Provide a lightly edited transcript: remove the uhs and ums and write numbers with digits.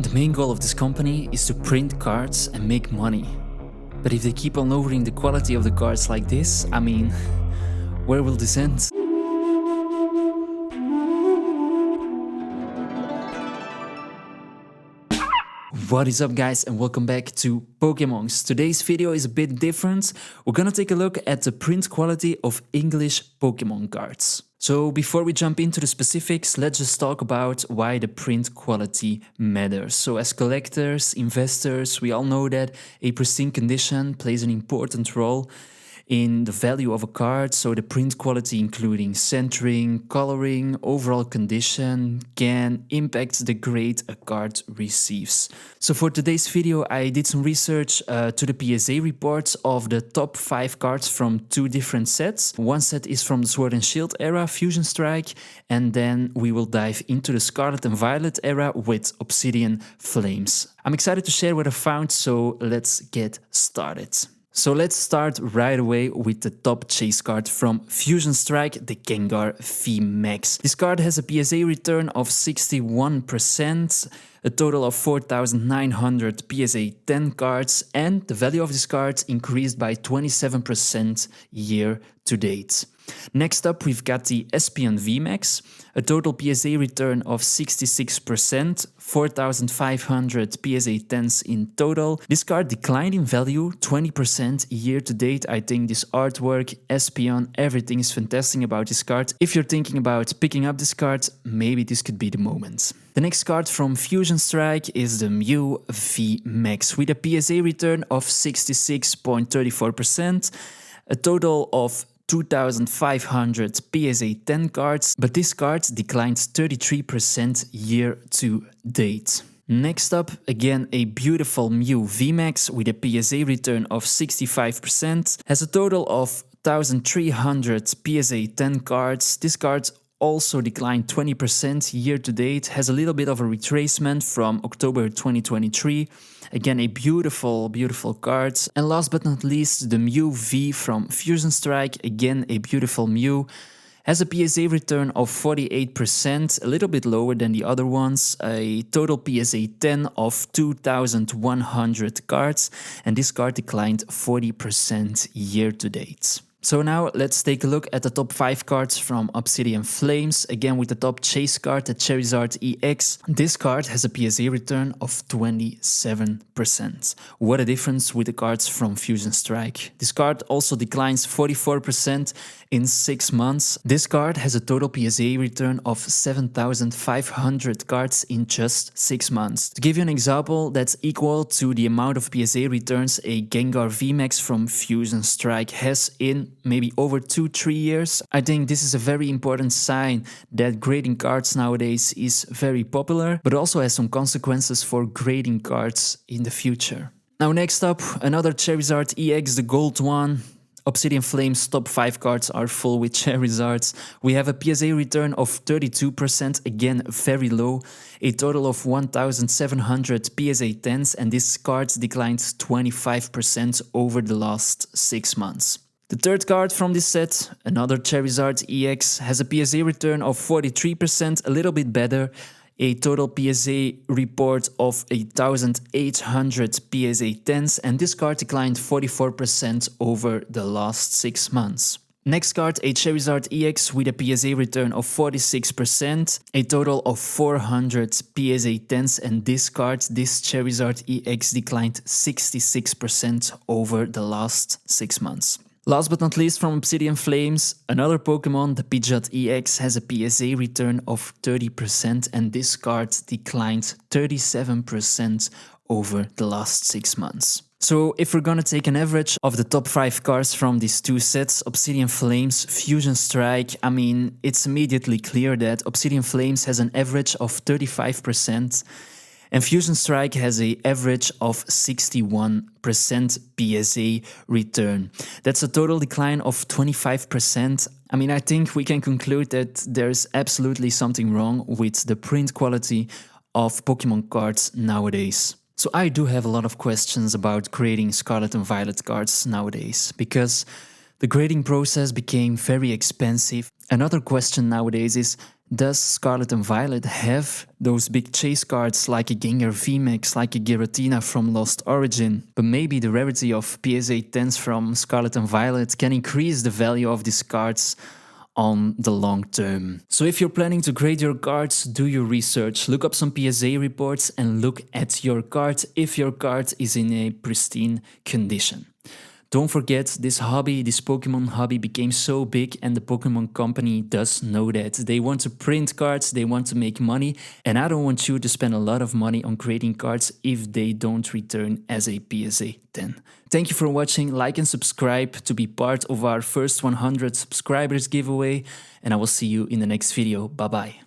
The main goal of this company is to print cards and make money. But if they keep on lowering the quality of the cards like this, I mean, where will this end? What is up guys, and welcome back to Pokémon's. Today's video is a bit different. We're gonna take a look at the print quality of English Pokémon cards. So before we jump into the specifics, let's just talk about why the print quality matters. So as collectors, investors, we all know that a pristine condition plays an important role in the value of a card. So the print quality, including centering, coloring, overall condition, can impact the grade a card receives. So for today's video, I did some research to the PSA reports of the top 5 cards from 2 different sets. One set is from the Sword and Shield era, Fusion Strike, and then we will dive into the Scarlet and Violet era with Obsidian Flames. I'm excited to share what I found, so let's get started. So let's start right away with the top chase card from Fusion Strike, the Gengar VMAX. This card has a PSA return of 61%, a total of 4,900 PSA 10 cards, and the value of this card increased by 27% year to date. Next up, we've got the Espeon VMAX, a total PSA return of 66%, 4,500 PSA 10s in total. This card declined in value 20% year to date. I think this artwork, Espeon, everything is fantastic about this card. If you're thinking about picking up this card, maybe this could be the moment. The next card from Fusion Strike is the Mew VMAX with a PSA return of 66.34%, a total of 2,500 PSA 10 cards, but this card declined 33% year to date. Next up, again a beautiful Mew VMAX with a PSA return of 65%, has a total of 1,300 PSA 10 cards. This card also declined 20% year to date, has a little bit of a retracement from October 2023. Again, a beautiful, beautiful card. And last but not least, the Mew V from Fusion Strike, again a beautiful Mew, has a PSA return of 48%, a little bit lower than the other ones, a total PSA 10 of 2,100 cards, and this card declined 40% year to date. So now let's take a look at the top 5 cards from Obsidian Flames, again with the top chase card, the Charizard EX. This card has a PSA return of 27%. What a difference with the cards from Fusion Strike. This card also declines 44% in 6 months. This card has a total PSA return of 7,500 cards in just 6 months. To give you an example, that's equal to the amount of PSA returns a Gengar VMAX from Fusion Strike has in maybe over 2-3 years. I think this is a very important sign that grading cards nowadays is very popular, but also has some consequences for grading cards in the future. Now next up, another Charizard EX, the gold one. Obsidian Flames top 5 cards are full with Charizards. We have a PSA return of 32%, again very low, a total of 1,700 PSA 10s, and this card declined 25% over the last 6 months. The third card from this set, another Charizard EX, has a PSA return of 43%, a little bit better, a total PSA report of 1,800 PSA 10s, and this card declined 44% over the last 6 months. Next card, a Charizard EX with a PSA return of 46%, a total of 400 PSA 10s, and this card, this Charizard EX, declined 66% over the last 6 months. Last but not least, from Obsidian Flames, another Pokemon, the Pidgeot EX, has a PSA return of 30%, and this card declined 37% over the last 6 months. So if we're gonna take an average of the top 5 cards from these 2 sets, Obsidian Flames, Fusion Strike, I mean, it's immediately clear that Obsidian Flames has an average of 35%, and Fusion Strike has an average of 61% PSA return. That's a total decline of 25%. I mean, I think we can conclude that there's absolutely something wrong with the print quality of Pokemon cards nowadays. So I do have a lot of questions about grading Scarlet and Violet cards nowadays, because The grading process became very expensive. Another question nowadays is, does Scarlet and Violet have those big chase cards like a Gengar VMAX, like a Giratina from Lost Origin? But maybe the rarity of PSA 10s from Scarlet and Violet can increase the value of these cards on the long term. So if you're planning to grade your cards, do your research, look up some PSA reports and look at your card if your card is in a pristine condition. Don't forget, this Pokemon hobby became so big, and the Pokemon company does know that. They want to print cards, they want to make money, and I don't want you to spend a lot of money on creating cards if they don't return as a PSA 10. Thank you for watching, like and subscribe to be part of our first 100 subscribers giveaway, and I will see you in the next video. Bye bye.